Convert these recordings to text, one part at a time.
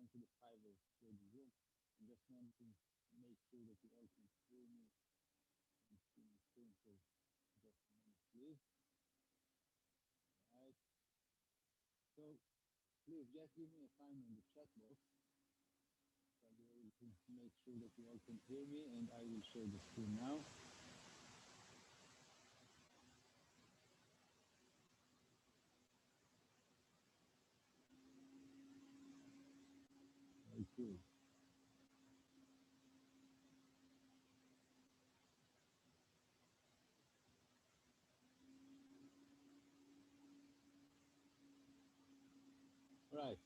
welcome to the 5ers Trading Room. I just want to make sure that you all can hear me and see my screen. So just a minute, please. All right. So please just give me a sign on the chat box. So I'll be able to make sure that you all can hear me, and I will share the screen now. Very cool. All right.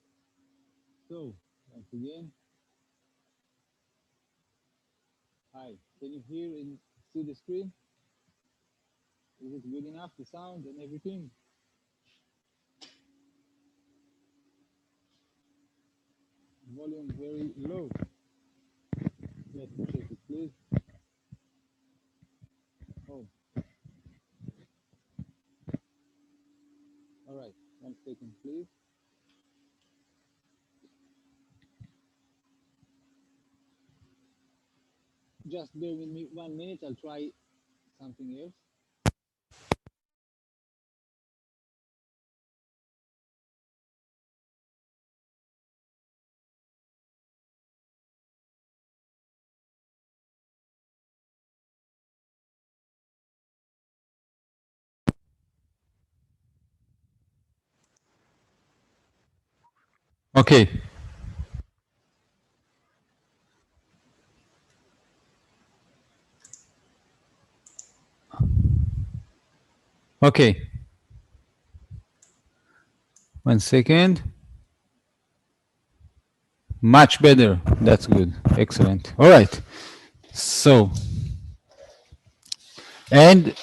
So once again, hi. Can you hear and see the screen? Is it good enough, the sound and everything? Volume very low. Let me check it, please. Oh, all right. 1 second, please. Just bear with me 1 minute. I'll try something else. Okay. Okay. 1 second. Much better. That's good. Excellent. All right. So, and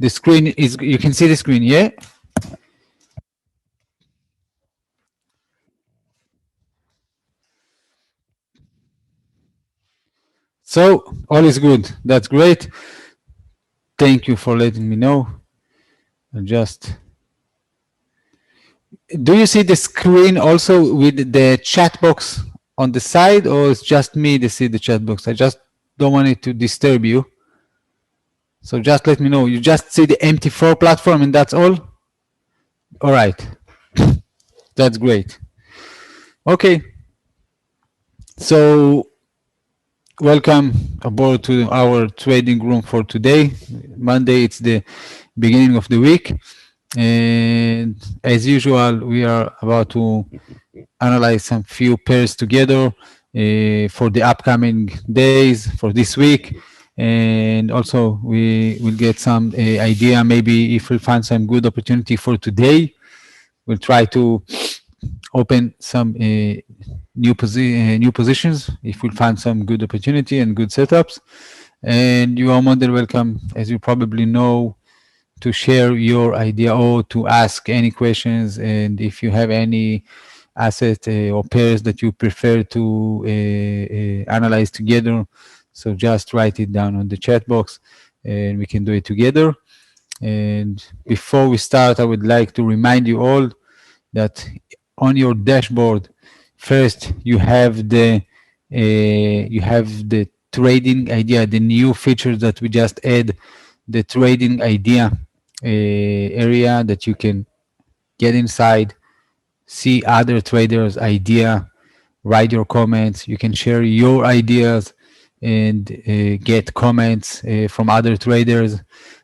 the screen is, you can see the screen, yeah? So, all is good. That's great. Thank you for letting me know. Just, do you see the screen also with the chat box on the side, or it's just me that see the chat box? I just don't want it to disturb you. So just let me know. You just see the empty floor platform and that's all? All right. That's great. Okay. So welcome aboard to our trading room for today. Monday, it's the beginning of the week. And as usual, we are about to analyze some few pairs together for the upcoming days, for this week. And also we will get some idea, maybe if we find some good opportunity for today, we'll try to open some new positions if we find some good opportunity and good setups. And you are more than welcome, as you probably know, to share your idea or to ask any questions. And if you have any asset or pairs that you prefer to analyze together, so just write it down on the chat box and we can do it together. And before we start, I would like to remind you all that on your dashboard, first you have the trading idea, the new features that we just add, the trading idea area that you can get inside, see other traders' idea, write your comments. You can share your ideas and get comments from other traders.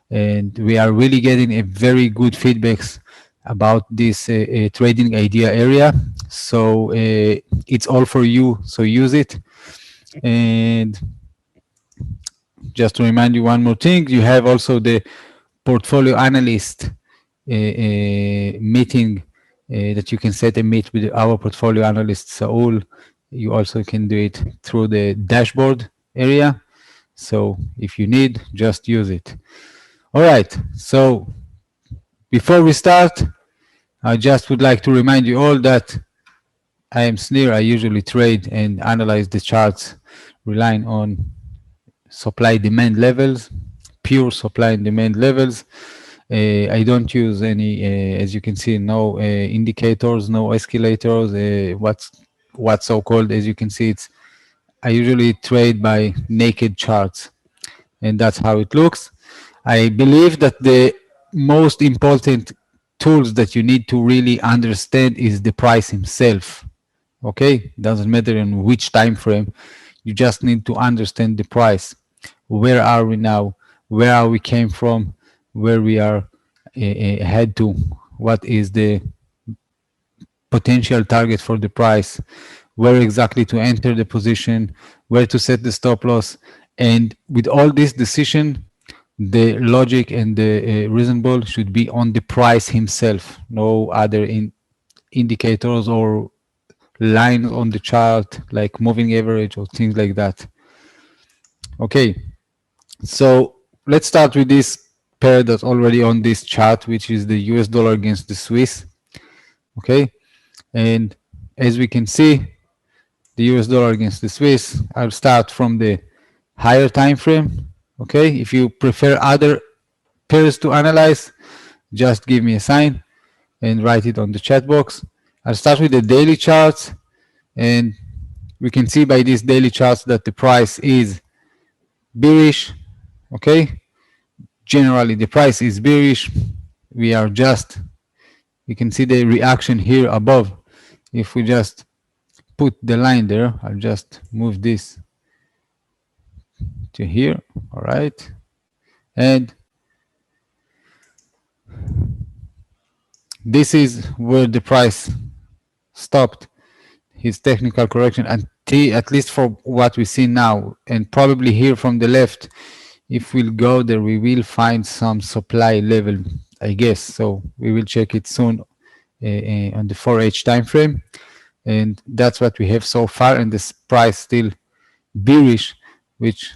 And we are really getting a very good feedbacks about this trading idea area. So it's all for you. So use it. And just to remind you one more thing, you have also the portfolio analyst meeting that you can set a meet with our portfolio analyst Saul. You also can do it through the dashboard area. So if you need, just use it. All right. So before we start, I just would like to remind you all that I am Snir. I usually trade and analyze the charts relying on supply demand levels, pure supply and demand levels. I don't use any, as you can see, no indicators, no escalators. What's what's so called, as you can see, I usually trade by naked charts, and that's how it looks. I believe that the most important tools that you need to really understand is the price himself. Okay, doesn't matter in which time frame, you just need to understand the price. Where are we now? Where are we came from? Where we are head to? What is the potential target for the price? Where exactly to enter the position? Where to set the stop loss? And with all this decision, the logic and the reasonable should be on the price himself, no other indicators or lines on the chart like moving average or things like that. Okay, so let's start with this pair that's already on this chart, which is the US dollar against the Swiss. Okay, and as we can see, the US dollar against the Swiss, I'll start from the higher time frame. Okay, if you prefer other pairs to analyze, just give me a sign and write it on the chat box. I'll start with the daily charts, and we can see by these daily charts that the price is bearish. Okay, generally the price is bearish. We are just, you can see the reaction here above. If we just put the line there, I'll just move this to here. All right, and this is where the price stopped his technical correction, and at least for what we see now, and probably here from the left, if we'll go there, we will find some supply level, I guess. So we will check it soon on the 4H time frame, and that's what we have so far. And this price still bearish, which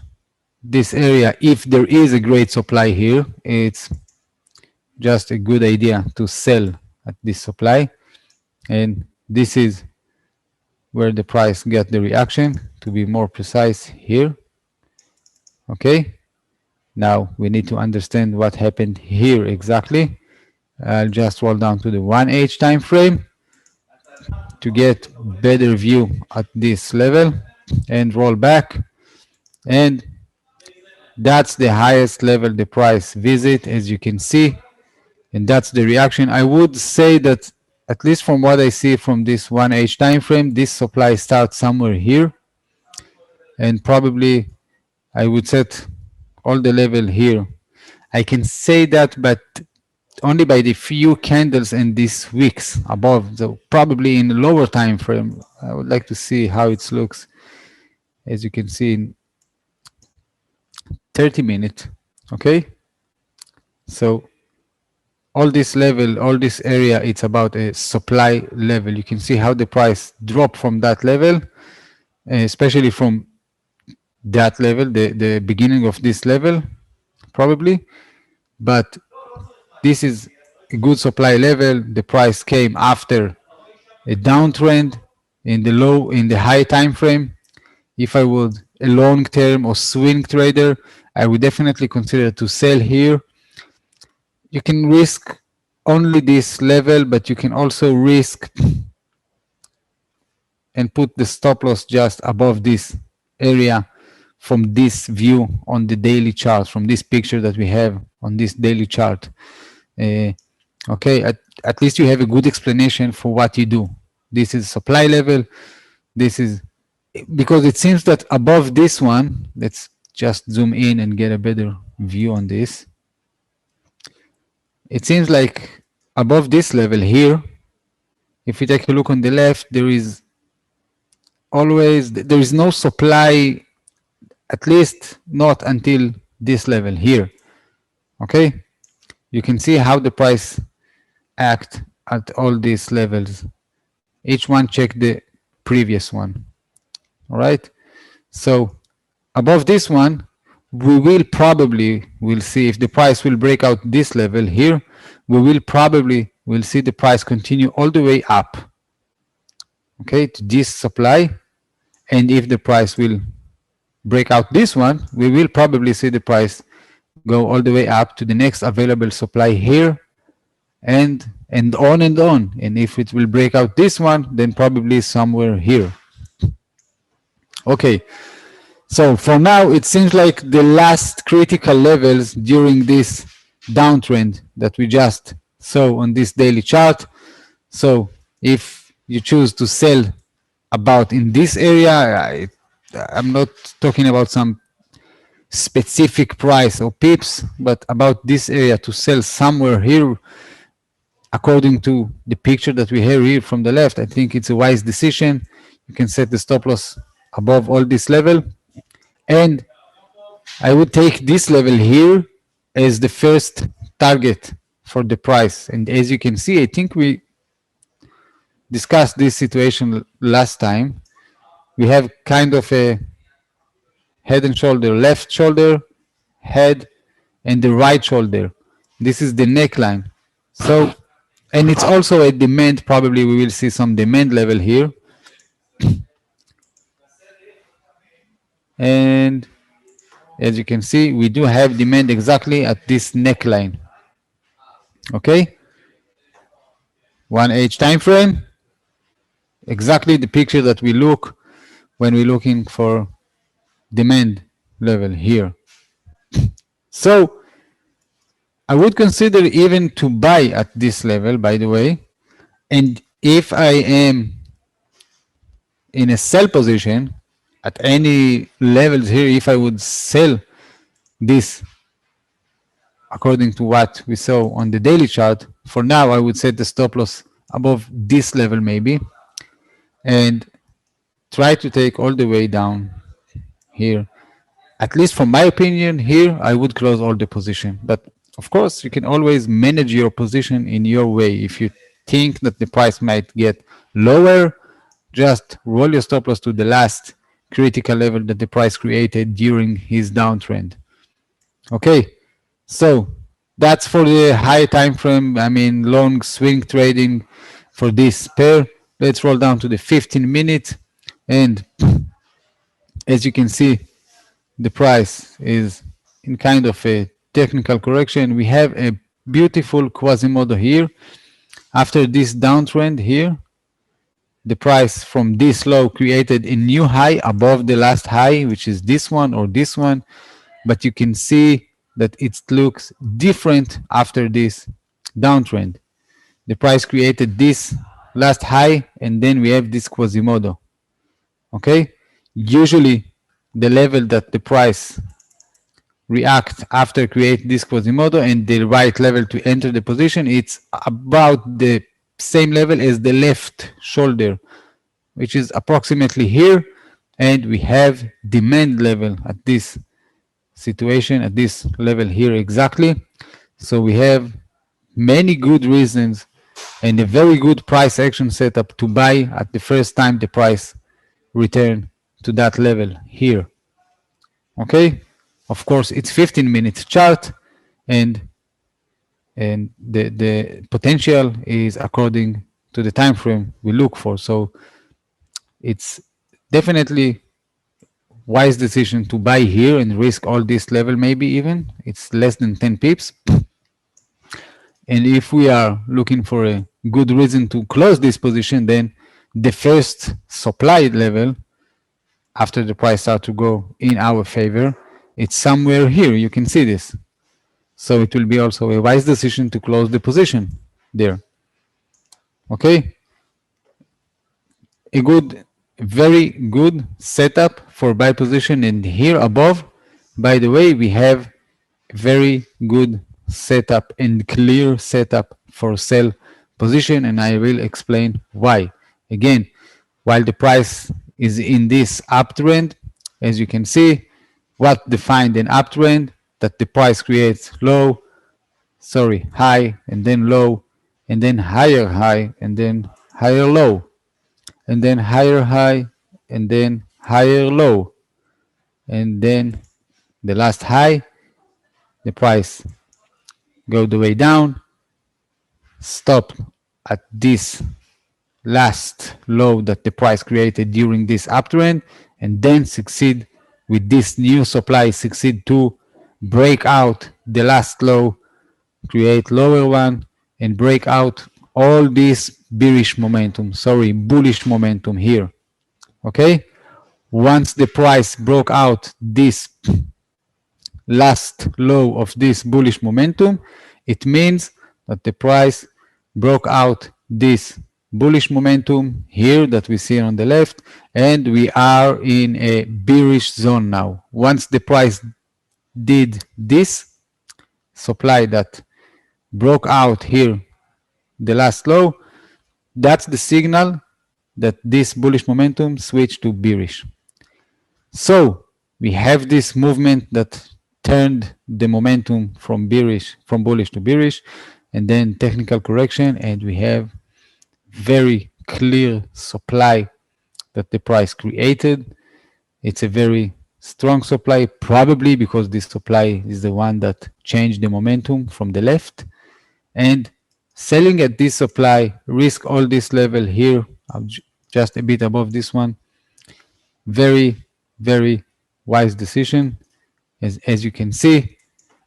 this area, if there is a great supply here, it's just a good idea to sell at this supply. And this is where the price get the reaction, to be more precise here. Okay, now we need to understand what happened here exactly. I'll just roll down to the 1H time frame to get better view at this level and roll back, and that's the highest level the price visit, as you can see, and that's the reaction. I would say that at least from what I see from this 1H time frame, this supply starts somewhere here, and probably I would set all the level here. I can say that, but only by the few candles in these wicks above, so probably in the lower time frame. I would like to see how it looks, as you can see in 30 minutes. Okay, so all this level, all this area, it's about a supply level. You can see how the price dropped from that level, especially from that level, the beginning of this level probably, but this is a good supply level. The price came after a downtrend in the high time frame. If I would a long term or swing trader, I would definitely consider to sell here. You can risk only this level, but you can also risk and put the stop loss just above this area from this view on the daily chart, from this picture that we have on this daily chart. Okay, at least you have a good explanation for what you do. This is supply level. This is because it seems that above this one, let's just zoom in and get a better view on this. It seems like above this level here, if we take a look on the left, there is no supply, at least not until this level here. Okay, you can see how the price act at all these levels. Each one check the previous one. All right, so above this one, we will see if the price will break out this level here. We will see the price continue all the way up, okay, to this supply. And if the price will break out this one, we will probably see the price go all the way up to the next available supply here, and on and on. And if it will break out this one, then probably somewhere here. Okay, so for now, it seems like the last critical levels during this downtrend that we just saw on this daily chart. So if you choose to sell about in this area, I'm not talking about some specific price or pips, but about this area to sell somewhere here, according to the picture that we have here from the left, I think it's a wise decision. You can set the stop loss above all this level. And I would take this level here as the first target for the price. And as you can see, I think we discussed this situation last time. We have kind of a head and shoulder, left shoulder, head, and the right shoulder. This is the neckline. So, and it's also a demand. Probably we will see some demand level here. And as you can see, we do have demand exactly at this neckline. Okay, 1H time frame, exactly the picture that we look when we're looking for demand level here. So I would consider even to buy at this level, by the way. And if I am in a sell position at any levels here, if I would sell this according to what we saw on the daily chart, for now I would set the stop loss above this level maybe and try to take all the way down here. At least from my opinion here, I would close all the position. But of course, you can always manage your position in your way. If you think that the price might get lower, just roll your stop loss to the last critical level that the price created during his downtrend. Okay, so that's for the high time frame, I mean long swing trading for this pair. Let's roll down to the 15-minute, and as you can see, the price is in kind of a technical correction. We have a beautiful Quasimodo here. After this downtrend here, the price from this low created a new high above the last high, which is this one or this one. But you can see that it looks different after this downtrend. The price created this last high, and then we have this Quasimodo. Okay? Usually, the level that the price react after create this Quasimodo and the right level to enter the position, it's about the same level as the left shoulder, which is approximately here, and we have demand level at this situation, at this level here exactly. So we have many good reasons and a very good price action setup to buy at the first time the price return to that level here. Okay, of course it's 15-minute chart, and the potential is according to the time frame we look for. So it's definitely wise decision to buy here and risk all this level. Maybe even it's less than 10 pips, and if we are looking for a good reason to close this position, then the first supply level after the price start to go in our favor, it's somewhere here. You can see this. So it will be also a wise decision to close the position there. Okay. A good, very good setup for buy position. And here above, by the way, we have very good setup and clear setup for sell position, and I will explain why. Again, while the price is in this uptrend, as you can see, what defined an uptrend? That the price creates low, sorry, high, and then low, and then higher high, and then higher low, and then higher high, and then higher low, and then the last high, the price go the way down, stop at this last low that the price created during this uptrend, and then succeed with this new supply, succeed to break out the last low, create lower one, and break out all this bullish momentum here. Okay? Once the price broke out this last low of this bullish momentum, it means that the price broke out this bullish momentum here that we see on the left, and we are in a bearish zone now. Once the price did this supply that broke out here, the last low, that's the signal that this bullish momentum switched to bearish. So we have this movement that turned the momentum from bullish to bearish, and then technical correction, and we have very clear supply that the price created. It's a very strong supply, probably because this supply is the one that changed the momentum from the left. And selling at this supply, risk all this level here, just a bit above this one. Very, very wise decision, as you can see.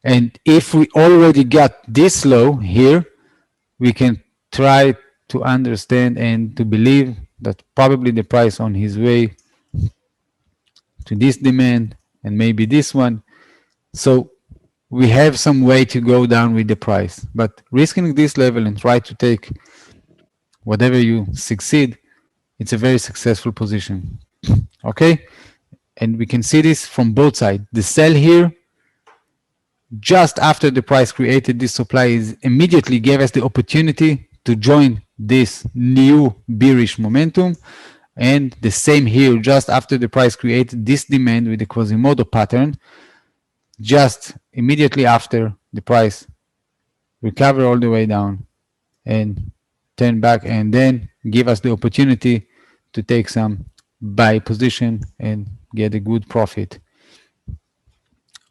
And if we already got this low here, we can try to understand and to believe that probably the price on his way to this demand and maybe this one. So we have some way to go down with the price, but risking this level and try to take whatever you succeed, it's a very successful position. Okay? And we can see this from both sides. The sell here, just after the price created this supply, is immediately gave us the opportunity to join this new bearish momentum. And the same here, just after the price created this demand with the Quasimodo pattern, just immediately after the price recover all the way down and turn back, and then give us the opportunity to take some buy position and get a good profit.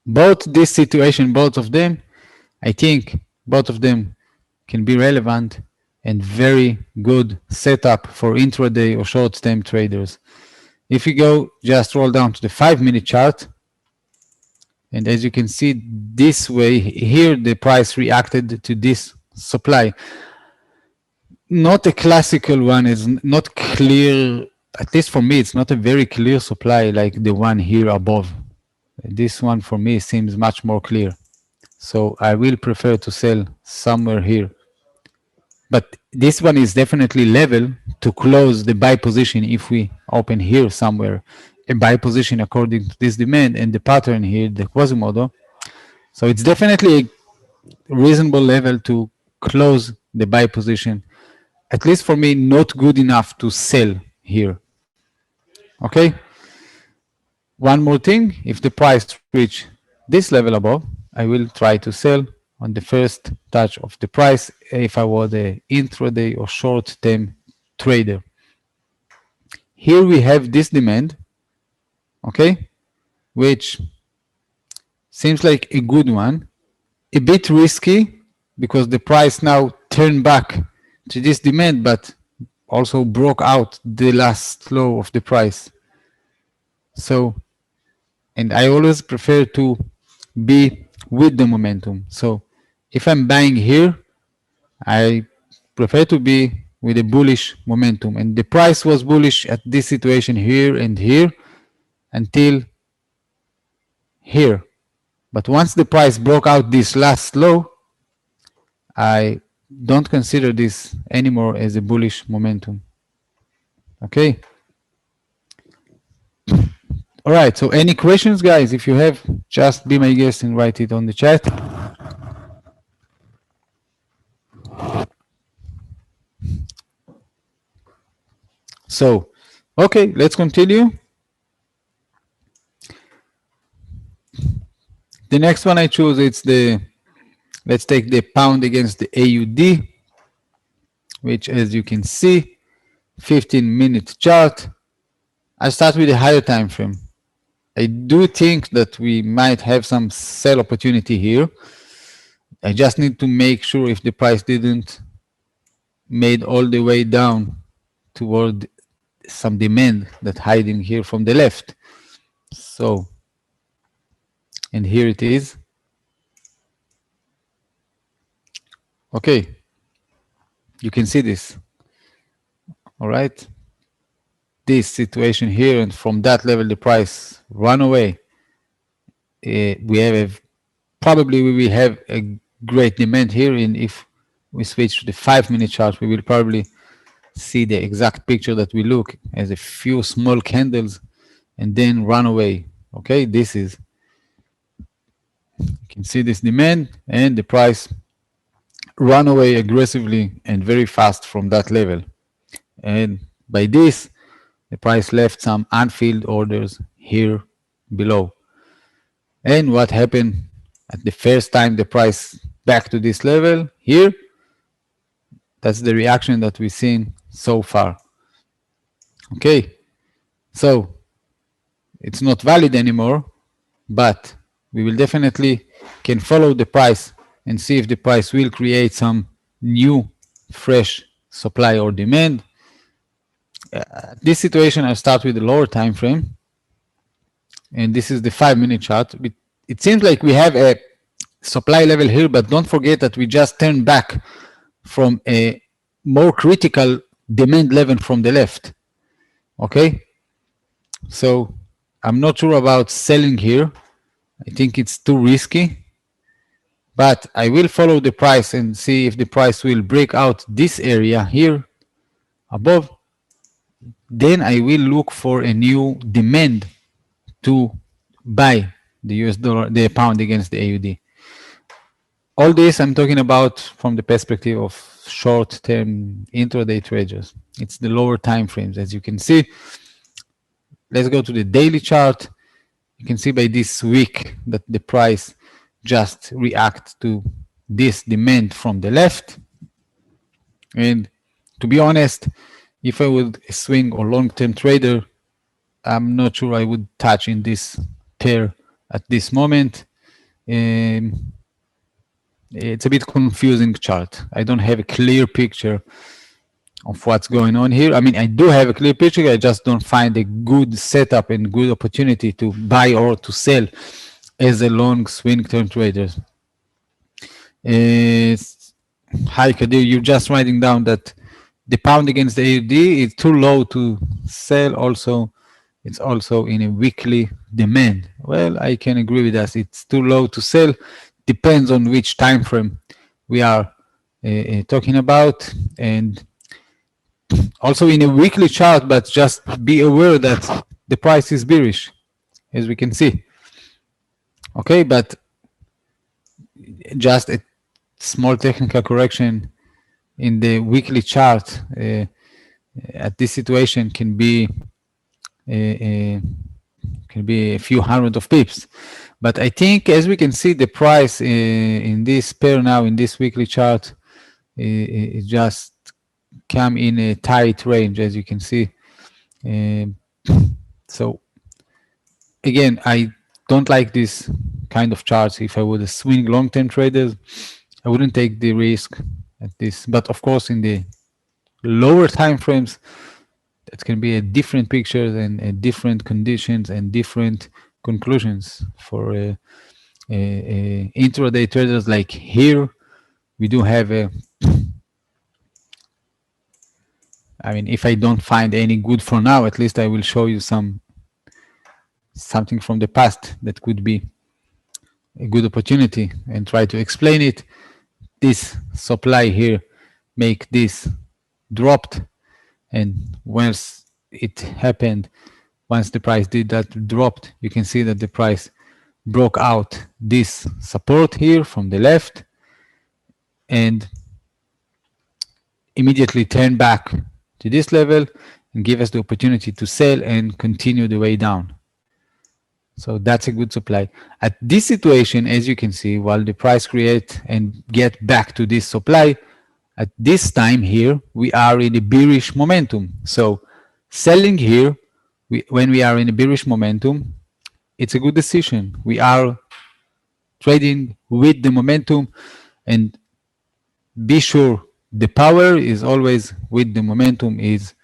Both this situation, both of them, I think both of them can be relevant and very good setup for intraday or short-term traders. If you go just roll down to the 5-minute chart, and as you can see this way, here the price reacted to this supply. Not a classical one, is not clear, at least for me, it's not a very clear supply like the one here above. This one for me seems much more clear. So I will prefer to sell somewhere here. But this one is definitely level to close the buy position if we open here somewhere. A buy position according to this demand and the pattern here, the Quasimodo. So it's definitely a reasonable level to close the buy position. At least for me, not good enough to sell here. Okay? One more thing, if the price reach this level above, I will try to sell on the first touch of the price if I was a intraday or short-term trader. Here we have this demand, okay, which seems like a good one, a bit risky because the price now turned back to this demand, but also broke out the last low of the price. So, and I always prefer to be with the momentum. So if I'm buying here, I prefer to be with a bullish momentum. And the price was bullish at this situation here and here until here. But once the price broke out this last low, I don't consider this anymore as a bullish momentum. Okay. All right. So any questions, guys? If you have, just be my guest and write it on the chat. So, okay, let's continue. The next one I choose, it's the, let's take the pound against the AUD, which as you can see, 15-minute chart. I start with a higher time frame. I do think that we might have some sell opportunity here. I just need to make sure if the price didn't made all the way down toward some demand that hiding here from the left. So, and here it is. Okay, You can see this, all right? This situation here, and from that level, the price run away. We have probably we will have a great demand here, and if we switch to the 5-minute chart, we will probably see the exact picture that we look as a few small candles and then run away. Okay, this is, you can see this demand and the price run away aggressively and very fast from that level. And by this, the price left some unfilled orders here below. And what happened at the first time the price back to this level here? That's the reaction that we've seen so far. Okay, so it's not valid anymore, but we will definitely can follow the price and see if the price will create some new fresh supply or demand. This situation, I start with the lower time frame, and this is the 5-minute chart. It seems like we have a supply level here, but don't forget that we just turned back from a more critical demand level from the left. Okay, so I'm not sure about selling here. I think it's too risky, but I will follow the price and see if the price will break out this area here above. Then I will look for a new demand to buy the US dollar, the pound against the AUD. All this I'm talking about from the perspective of short-term intraday traders. It's the lower time frames, as you can see. Let's go to the daily chart. You can see by this week that the price just reacts to this demand from the left. And to be honest, if I would swing or long-term trader, I'm not sure I would touch in this pair at this moment. It's a bit confusing chart. I don't have a clear picture of what's going on here. I mean, I do have a clear picture. I just don't find a good setup and good opportunity to buy or to sell as a long swing term trader. Hi, Kadir. You're just writing down that the pound against the AUD is too low to sell. Also, it's also in a weekly demand. Well, I can agree with that. It's too low to sell. Depends on which time frame we are talking about, and also in a weekly chart, but just be aware that the price is bearish, as we can see. Okay, but just a small technical correction in the weekly chart at this situation can be a few hundred of pips. But I think, as we can see, the price in this pair now, in this weekly chart, it just come in a tight range, as you can see. So again, I don't like this kind of charts. If I would swing long-term traders, I wouldn't take the risk at this. But of course, in the lower time frames, that can be a different pictures and different conditions and different conclusions for intraday traders. Like here, we do have a, I mean, if I don't find any good for now, at least I will show you something from the past that could be a good opportunity and try to explain it. This supply here make this dropped, and once it happened, once the price did that dropped, you can see that the price broke out this support here from the left and immediately turned back to this level and give us the opportunity to sell and continue the way down. So that's a good supply. At this situation, as you can see, while the price create and get back to this supply, at this time here, we are in a bearish momentum. So selling here, when we are in a bearish momentum, it's a good decision. We are trading with the momentum, and be sure the power is always with the momentum. Is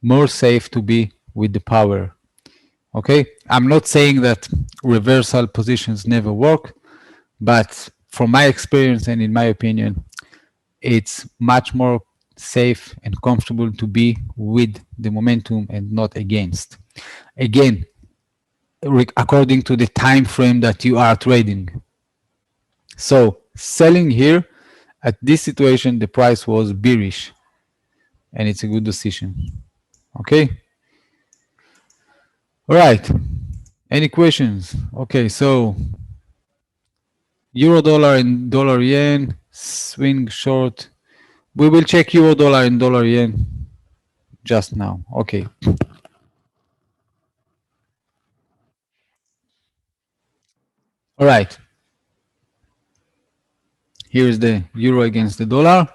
more safe to be with the power. Okay, I'm not saying that reversal positions never work, but from my experience and in my opinion, it's much more safe and comfortable to be with the momentum and not against. Again, according to the time frame that you are trading. So selling here at this situation, the price was bearish and it's a good decision. Okay. All right. Any questions? Okay. So euro dollar and dollar yen, swing short. We will check euro dollar and dollar yen just now. Okay. All right. Here's the euro against the dollar.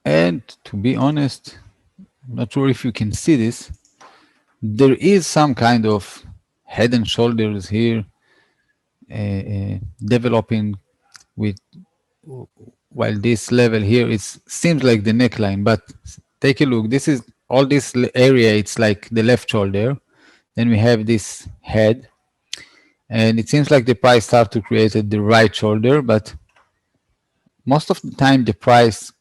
And to be honest, I'm not sure if you can see this. There is some kind of head and shoulders here developing with, while this level here it seems like the neckline, but take a look. This is all this area. It's like the left shoulder. Then we have this head, and it seems like the price start to create the right shoulder, but most of the time the price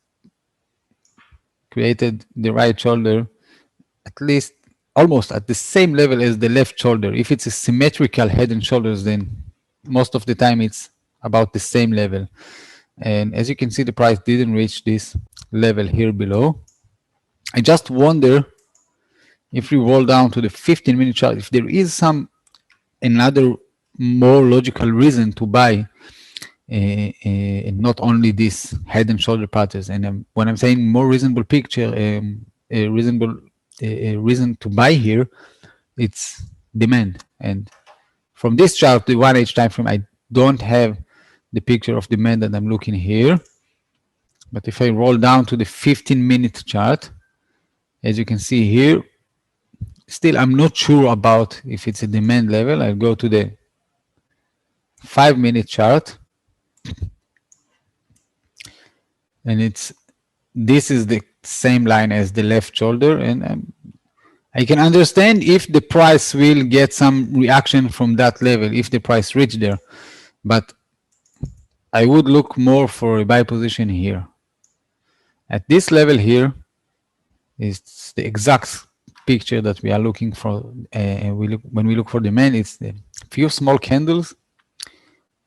created the right shoulder at least almost at the same level as the left shoulder. If it's a symmetrical head and shoulders, then most of the time it's about the same level. And as you can see, the price didn't reach this level here below. I just wonder if we roll down to the 15-minute chart, if there is some another more logical reason to buy, not only this head and shoulder patterns. And when I'm saying more reasonable picture, a reasonable reason to buy here, it's demand. And from this chart, the 1H time frame, I don't have the picture of demand that I'm looking here. But if I roll down to the 15-minute chart, as you can see here, still I'm not sure about if it's a demand level. I'll go to the 5-minute chart, and this is the same line as the left shoulder, and I can understand if the price will get some reaction from that level, if the price reach there, but I would look more for a buy position here. At this level here is the exact picture that we are looking for. When we look for demand, it's the few small candles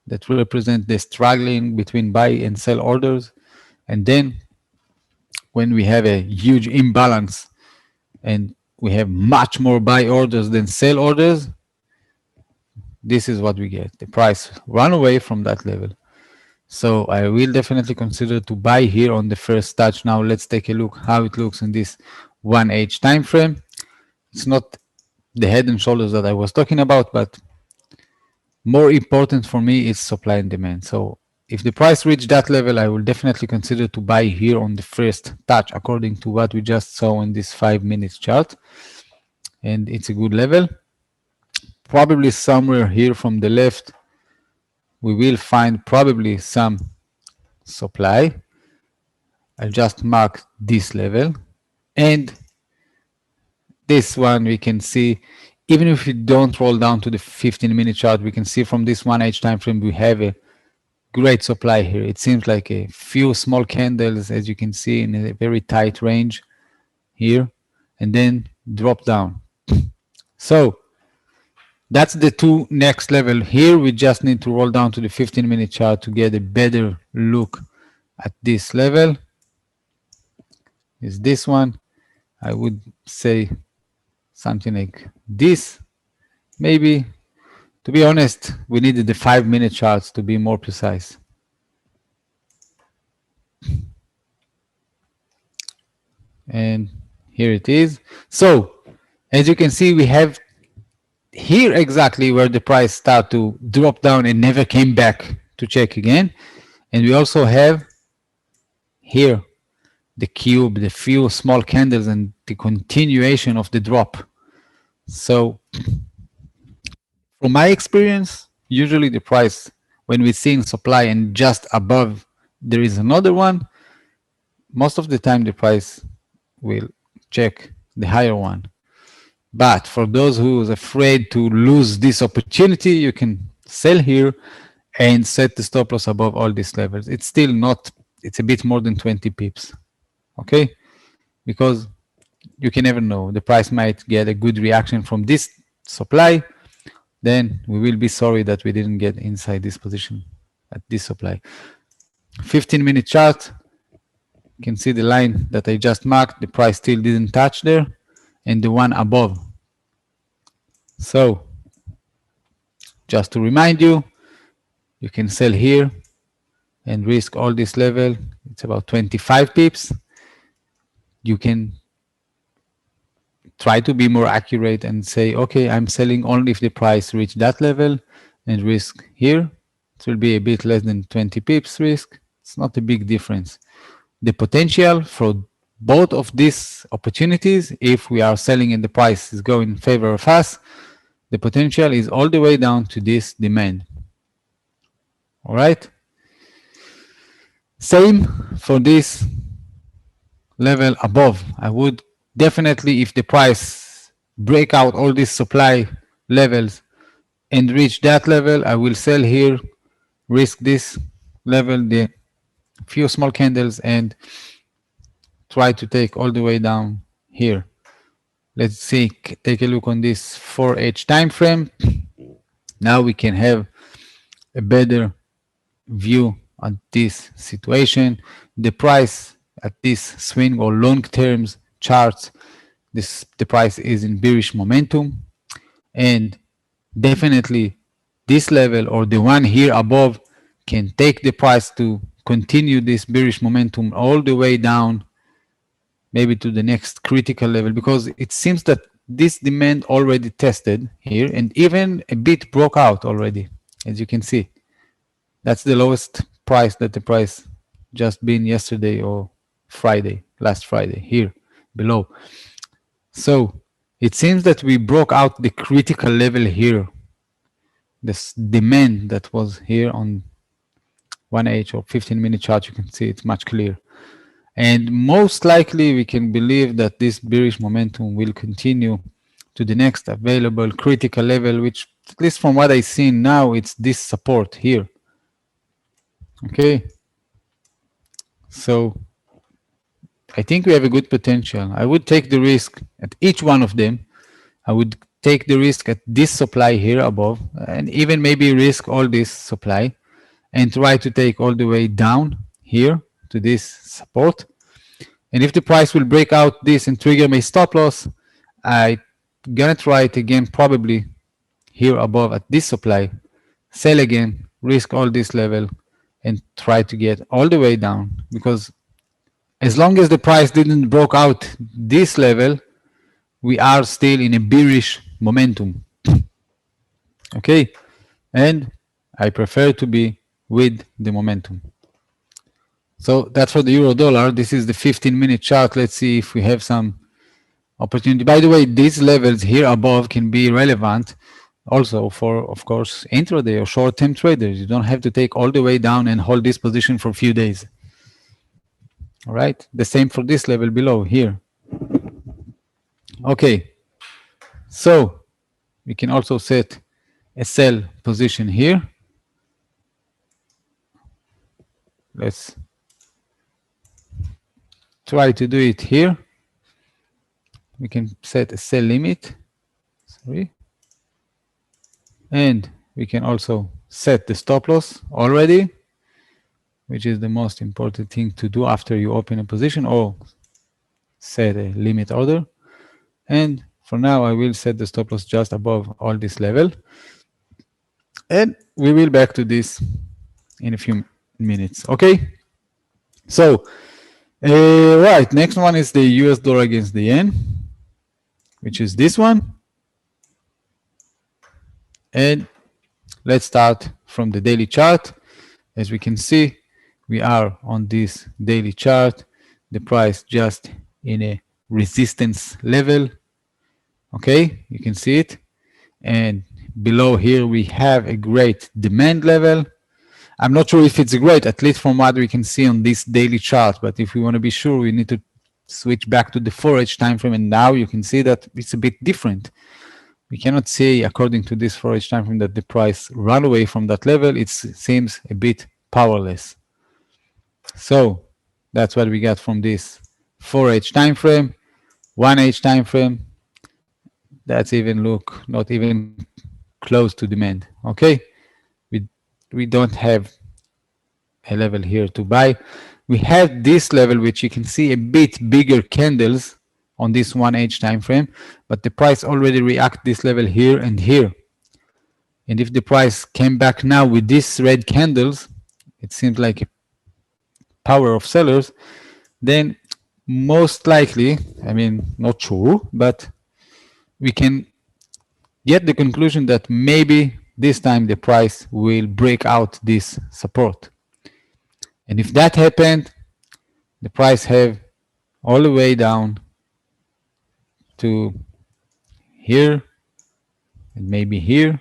that represent the struggling between buy and sell orders. And then when we have a huge imbalance and we have much more buy orders than sell orders, this is what we get. The price run away from that level. So I will definitely consider to buy here on the first touch. Now let's take a look how it looks in this 1H time frame. It's not the head and shoulders that I was talking about, but more important for me is supply and demand. So if the price reach that level, I will definitely consider to buy here on the first touch, according to what we just saw in this 5-minute chart. And it's a good level. Probably somewhere here from the left, we will find probably some supply. I'll just mark this level. And this one we can see, even if we don't roll down to the 15-minute chart, we can see from this 1H time frame we have a great supply here. It seems like a few small candles, as you can see, in a very tight range here, and then drop down. So that's the two next level. Here we just need to roll down to the 15-minute chart to get a better look at this level. Is this one? I would say something like this. Maybe, to be honest, we needed the 5-minute charts to be more precise. And here it is. So as you can see, we have here exactly where the price started to drop down and never came back to check again. And we also have here the cube, the few small candles, and the continuation of the drop. So from my experience, usually the price, when we're seeing supply and just above there is another one, most of the time the price will check the higher one. But for those who is afraid to lose this opportunity, you can sell here and set the stop loss above all these levels. It's still not, it's a bit more than 20 pips, okay? Because you can never know. The price might get a good reaction from this supply, then we will be sorry that we didn't get inside this position at this supply. 15-minute chart, you can see the line that I just marked, the price still didn't touch there, and the one above. So, just to remind you, you can sell here and risk all this level. It's about 25 pips. You can try to be more accurate and say, okay, I'm selling only if the price reach that level and risk here. It will be a bit less than 20 pips risk. It's not a big difference. The potential for both of these opportunities, if we are selling and the price is going in favor of us, the potential is all the way down to this demand. All right. Same for this level above. I would definitely, if the price break out all these supply levels and reach that level, I will sell here, risk this level, the few small candles, and try to take all the way down here. Let's see, take a look on this 4H time frame. Now we can have a better view on this situation. The price at this swing or long terms charts, the price is in bearish momentum, and definitely this level or the one here above can take the price to continue this bearish momentum all the way down, maybe to the next critical level, because it seems that this demand already tested here and even a bit broke out already, as you can see. That's the lowest price that the price just been yesterday or Friday, last Friday, here below. So it seems that we broke out the critical level here. This demand that was here on 1H or 15-minute chart, you can see it's much clearer. And most likely we can believe that this bearish momentum will continue to the next available critical level, which at least from what I see now, it's this support here. Okay. So I think we have a good potential. I would take the risk at each one of them. I would take the risk at this supply here above and even maybe risk all this supply and try to take all the way down here to this support. And if the price will break out this and trigger my stop loss, I'm gonna try it again, probably here above at this supply, sell again, risk all this level and try to get all the way down, because as long as the price didn't broke out this level, we are still in a bearish momentum. Okay, and I prefer to be with the momentum. So that's for the euro dollar. This is the 15-minute chart. Let's see if we have some opportunity. By the way, these levels here above can be relevant also for, of course, intraday or short-term traders. You don't have to take all the way down and hold this position for a few days. All right, the same for this level below here. Okay, so we can also set a sell position here. Let's try to do it here. We can set a sell limit, sorry. And we can also set the stop loss already, which is the most important thing to do after you open a position, or set a limit order. And for now, I will set the stop loss just above all this level. And we will back to this in a few minutes. Okay. So, right, next one is the US dollar against the yen, which is this one. And let's start from the daily chart. As we can see, we are on this daily chart. The price just in a resistance level. Okay, you can see it. And below here, we have a great demand level. I'm not sure if it's great, at least from what we can see on this daily chart. But if we want to be sure, we need to switch back to the 4H time frame. And now you can see that it's a bit different. we cannot say, according to this 4H time frame, that the price run away from that level. It seems a bit powerless. So that's what we got from this 4H time frame. 1H time frame, that's even look not even close to demand. Okay, we we don't have a level here to buy. We have this level, which you can see a bit bigger candles on this 1H time frame, but the price already react this level here and here. And if the price came back now with these red candles, it seems like a power of sellers, then most likely, I mean, not sure, but we can get the conclusion that maybe this time the price will break out this support. And if that happened, the price have all the way down to here and maybe here.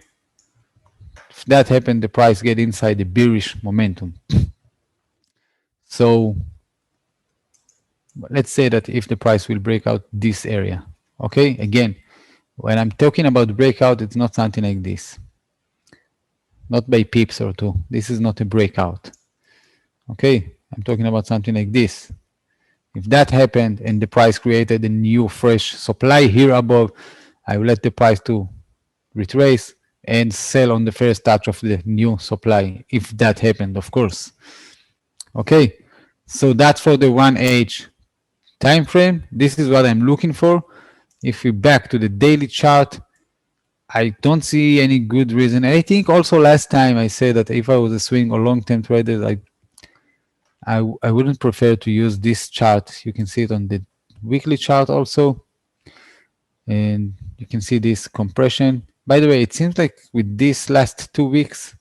If that happened, the price get inside the bearish momentum. So let's say that if the price will break out this area, okay, again, when I'm talking about breakout, it's not something like this, not by pips or two. This is not a breakout. Okay, I'm talking about something like this. If that happened and the price created a new fresh supply here above, I will let the price to retrace and sell on the first touch of the new supply, if that happened, of course. Okay, so that's for the 1H time frame. This is what I'm looking for. If we back to the daily chart, I don't see any good reason. I think also last time I said that if I was a swing or long-term trader, I wouldn't prefer to use this chart. You can see it on the weekly chart also. And you can see this compression. By the way, it seems like with these last 2 weeks,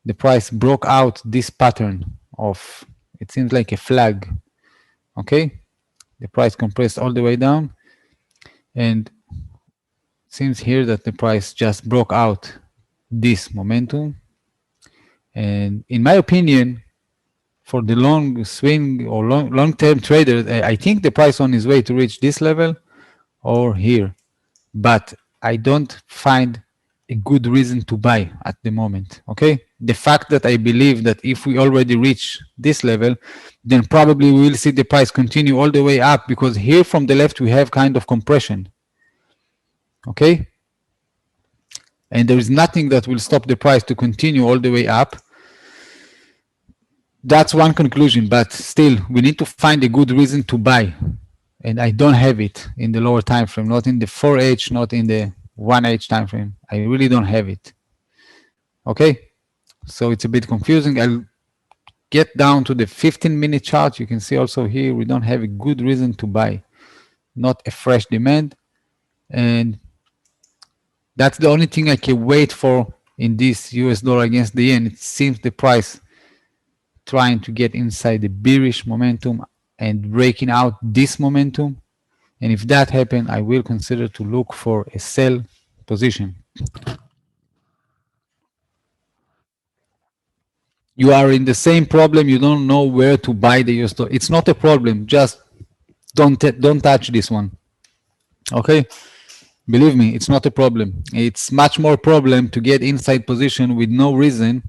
the price broke out this pattern of, it seems like a flag. Okay, the price compressed all the way down, and it seems here that the price just broke out this momentum. And in my opinion, for the long swing or long-term traders, I think the price on his way to reach this level or here, but I don't find a good reason to buy at the moment. Okay, the fact that I believe that if we already reach this level, then probably we will see the price continue all the way up, because here from the left we have kind of compression. Okay, and there is nothing that will stop the price to continue all the way up. That's one conclusion, but still we need to find a good reason to buy, and I don't have it in the lower time frame, not in the 4H, not in the 1H time frame. I really don't have it. Okay, so it's a bit confusing. I'll get down to the 15-minute chart. You can see also here we don't have a good reason to buy, not a fresh demand, and that's the only thing I can wait for in this US dollar against the yen. It seems the price trying to get inside the bearish momentum and breaking out this momentum. And if that happens, I will consider to look for a sell position. You are in the same problem. You don't know where to buy the US dollar. It's not a problem. Just don't touch this one. Okay? Believe me, it's not a problem. It's much more problem to get inside position with no reason,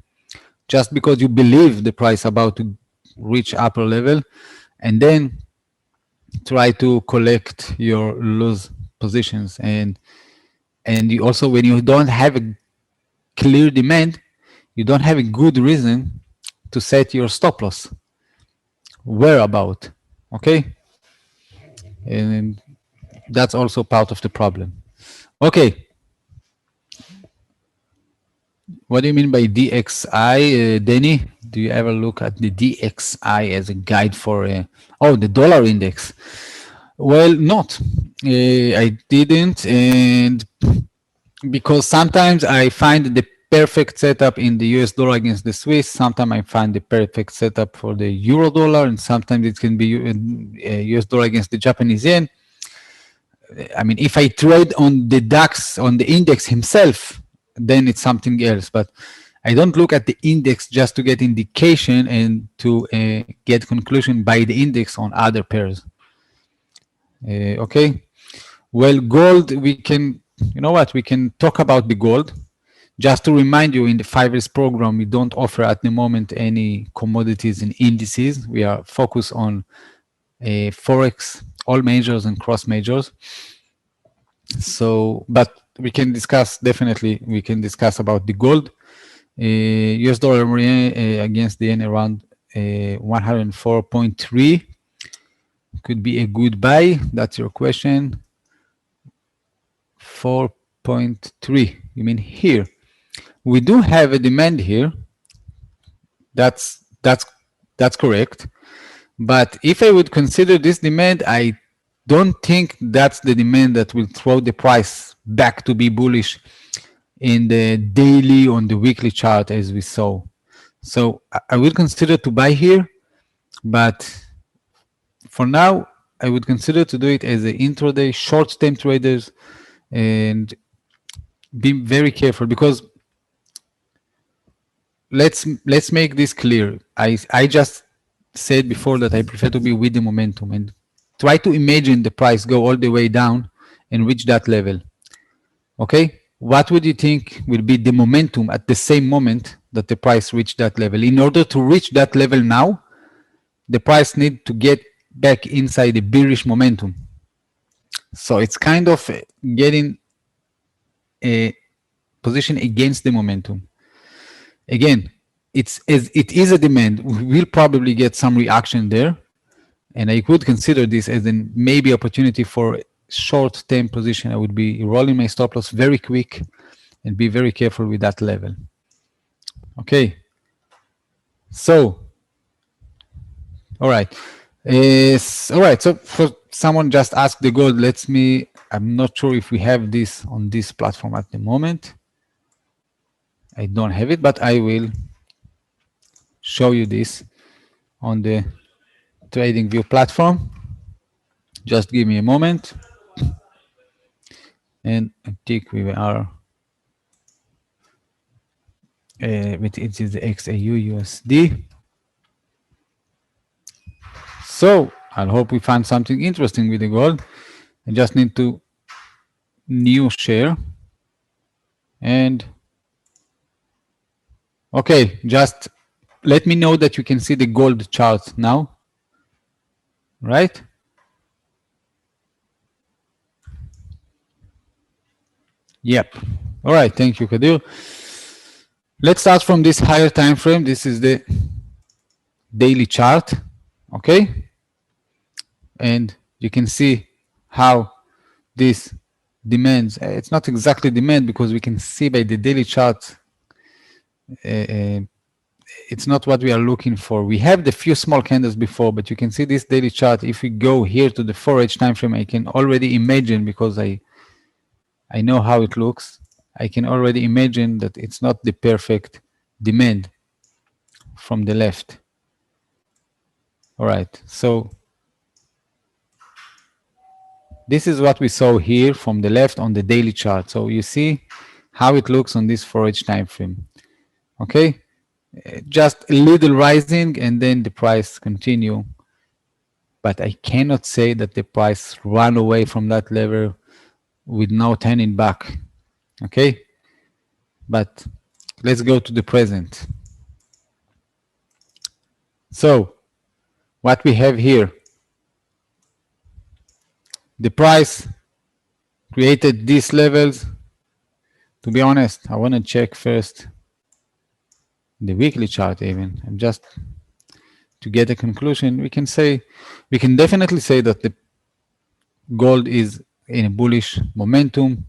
just because you believe the price about to reach upper level, and then try to collect your loose positions. And you also, when you don't have a clear demand, you don't have a good reason to set your stop loss. Where about? Okay, and that's also part of the problem. Okay, what do you mean by DXI, Danny? Do you ever look at the DXI as a guide for the dollar index? Well, not. I didn't, and because sometimes I find the perfect setup in the US dollar against the Swiss. Sometimes I find the perfect setup for the euro dollar, and sometimes it can be US dollar against the Japanese yen. I mean, if I trade on the DAX, on the index himself, then it's something else. But I don't look at the index just to get indication and to get conclusion by the index on other pairs. Okay. Well, gold, we can you know what, we can talk about the gold. Just to remind you, in the 5ers program, we don't offer at the moment any commodities and indices. We are focused on Forex, all majors and cross majors. So, but we can discuss, definitely, we can discuss about the gold. US dollar against the yen around 104.3 could be a good buy. That's your question. 4.3, you mean here? We do have a demand here. That's correct. But if I would consider this demand, I don't think that's the demand that will throw the price back to be bullish in the daily, on the weekly chart as we saw. So I will consider to buy here, but for now, I would consider to do it as an intraday short-term traders and be very careful, because let's make this clear. I just said before that I prefer to be with the momentum, and try to imagine the price go all the way down and reach that level. Okay, what would you think will be the momentum at the same moment that the price reached that level? In order to reach that level now, the price need to get back inside the bearish momentum. So it's kind of getting a position against the momentum. Again, it is a demand. We'll probably get some reaction there, and I could consider this as an maybe opportunity for short-term position. I would be rolling my stop loss very quick and be very careful with that level. Okay. So, all right. All right. So for someone just asked the gold, I'm not sure if we have this on this platform at the moment. I don't have it, but I will show you this on the TradingView platform. Just give me a moment. And I think we are, it is the XAUUSD. So I hope we find something interesting with the gold. I just need to new share. And okay, just let me know that you can see the gold chart now, right? Yep. All right, thank you, Kadir. Let's start from this higher time frame. This is the daily chart, okay? And you can see how this demands, it's not exactly demand, because we can see by the daily chart, it's not what we are looking for. We have the few small candles before, but you can see this daily chart. If we go here to the 4H time frame, I can already imagine, because I know how it looks. I can already imagine that it's not the perfect demand from the left. All right, so this is what we saw here from the left on the daily chart. So you see how it looks on this 4H time frame. Okay, just a little rising and then the price continue. But I cannot say that the price ran away from that level with no turning back. Okay, but let's go to the present. So what we have here, the price created these levels. To be honest, I want to check first the weekly chart even. I'm just to get a conclusion. We can definitely say that the gold is in a bullish momentum.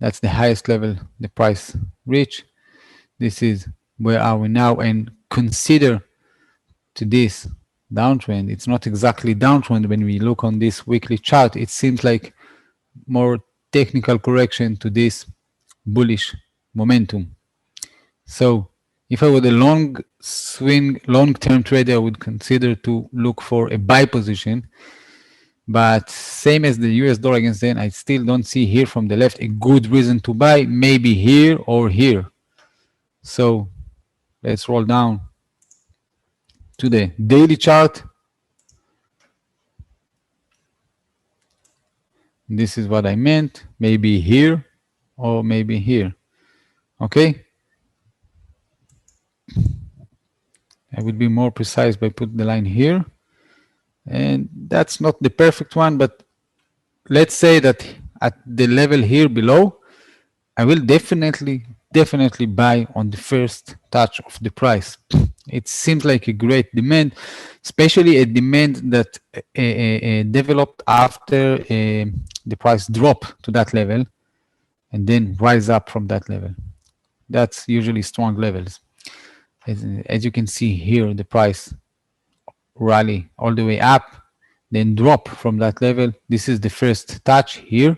That's the highest level the price reached. This is where are we now, and consider to this downtrend. It's not exactly downtrend when we look on this weekly chart. It seems like more technical correction to this bullish momentum. So if I were a long swing, long-term trader, I would consider to look for a buy position. But same as the US dollar against the yen, I still don't see here from the left a good reason to buy, maybe here or here. So let's roll down to the daily chart. This is what I meant, maybe here or maybe here. Okay, I would be more precise by putting the line here, and that's not the perfect one, but let's say that at the level here below, I will definitely buy on the first touch of the price. It seems like a great demand, especially a demand that developed after the price drop to that level and then rise up from that level. That's usually strong levels. As you can see here, the price rally all the way up, then drop from that level. This is the first touch here.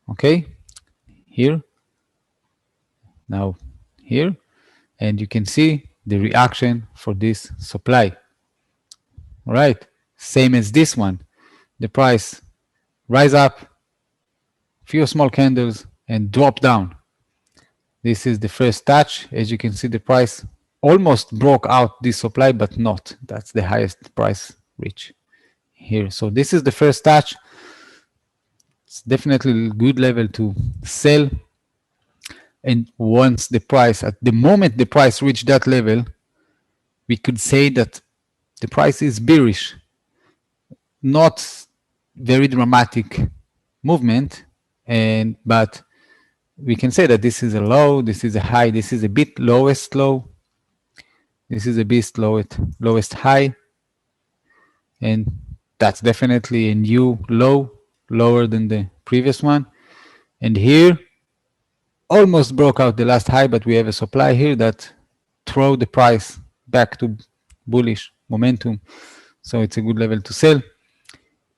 Okay, here, now here, and you can see the reaction for this supply. All right, same as this one. The price rise up, few small candles, and drop down. This is the first touch. As you can see, the price almost broke out this supply, but not. That's the highest price reach here. So this is the first touch. It's definitely a good level to sell. And once the price, at the moment the price reached that level, we could say that the price is bearish. Not very dramatic movement, but we can say that this is a low, this is a high, this is a bit lowest low, this is a bit lowest high, and that's definitely a new low, lower than the previous one. And here almost broke out the last high, but we have a supply here that throw the price back to bullish momentum, so it's a good level to sell.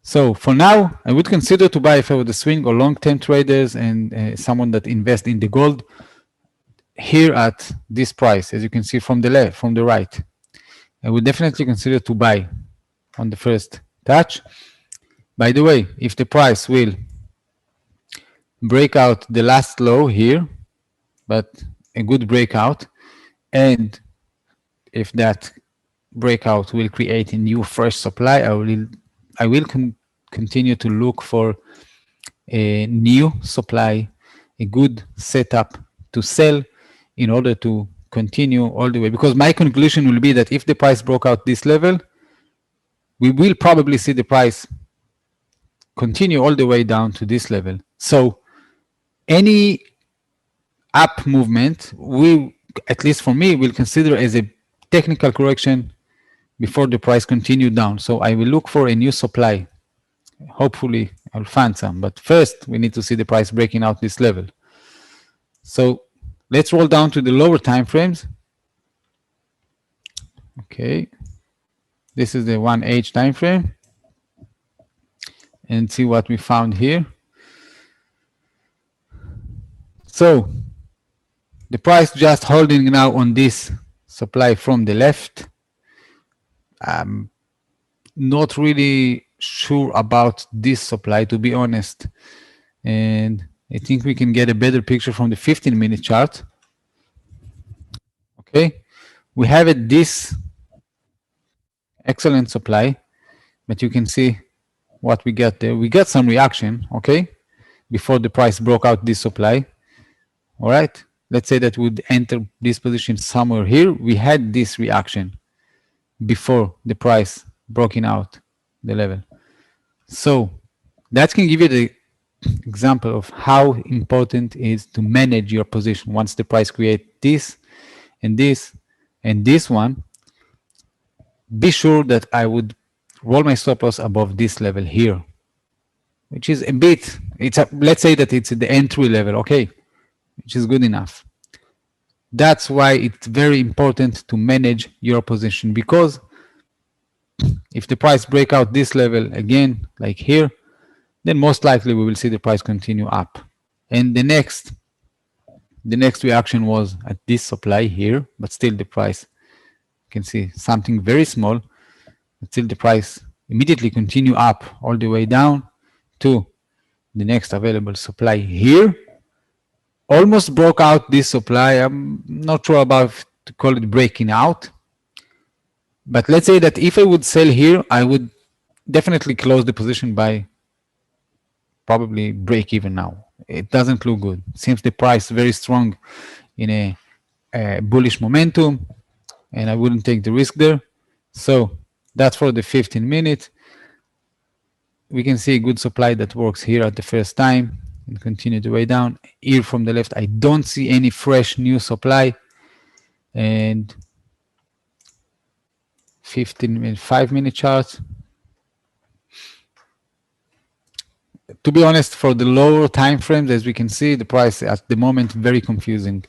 So for now, I would consider to buy if I were the swing or long-term traders and someone that invests in the gold here at this price, as you can see from the left, from the right. I would definitely consider to buy on the first touch. By the way, if the price will break out the last low here, but a good breakout, and if that breakout will create a new fresh supply, I will continue to look for a new supply, a good setup to sell in order to continue all the way. Because my conclusion will be that if the price broke out this level, we will probably see the price continue all the way down to this level. So any up movement, we, at least for me, will consider as a technical correction before the price continue down. So I will look for a new supply. Hopefully I'll find some, but first we need to see the price breaking out this level. So let's roll down to the lower time frames. Okay, this is the 1H time frame, and see what we found here. So the price just holding now on this supply from the left. Not really sure about this supply, to be honest, and I think we can get a better picture from the 15-minute chart. Okay, we have this excellent supply, but you can see what we get there. We got some reaction, okay, before the price broke out this supply. All right, let's say that would enter this position somewhere here. We had this reaction before the price broken out the level. So that can give you the example of how important it is to manage your position. Once the price creates this and this and this one, be sure that I would roll my stop loss above this level here, which is a bit, let's say that it's at the entry level, okay, which is good enough. That's why it's very important to manage your position, because if the price break out this level again, like here, then most likely we will see the price continue up. And the next reaction was at this supply here, but still the price, you can see something very small, but still the price immediately continue up all the way down to the next available supply here. Almost broke out this supply. I'm not sure about to call it breaking out, but let's say that if I would sell here, I would definitely close the position by probably break even now. It doesn't look good. Seems the price very strong in a bullish momentum, and I wouldn't take the risk there. So that's for the 15 minutes. We can see a good supply that works here at the first time and continue the way down. Here from the left, I don't see any fresh new supply. And 15-minute, 5-minute charts. To be honest, for the lower time frames, as we can see, the price at the moment very confusing.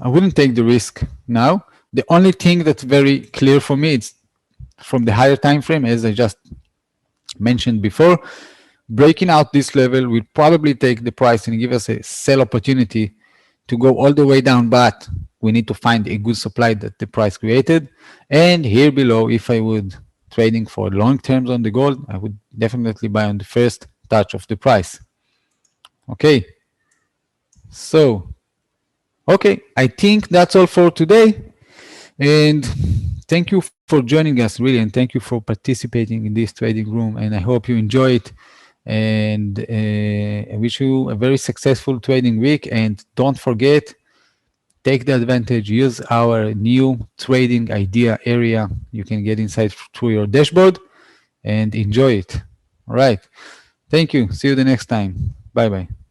I wouldn't take the risk now. The only thing that's very clear for me is from the higher time frame, as I just mentioned before, breaking out this level will probably take the price and give us a sell opportunity to go all the way down, but we need to find a good supply that the price created. And here below, if I would trading for long terms on the gold, I would definitely buy on the first touch of the price. Okay, so okay, I think that's all for today. And thank you for joining us, really, and thank you for participating in this trading room. And I hope you enjoy it. And I wish you a very successful trading week. And don't forget, take the advantage, use our new trading idea area. You can get inside through your dashboard and enjoy it. All right. Thank you. See you the next time. Bye bye.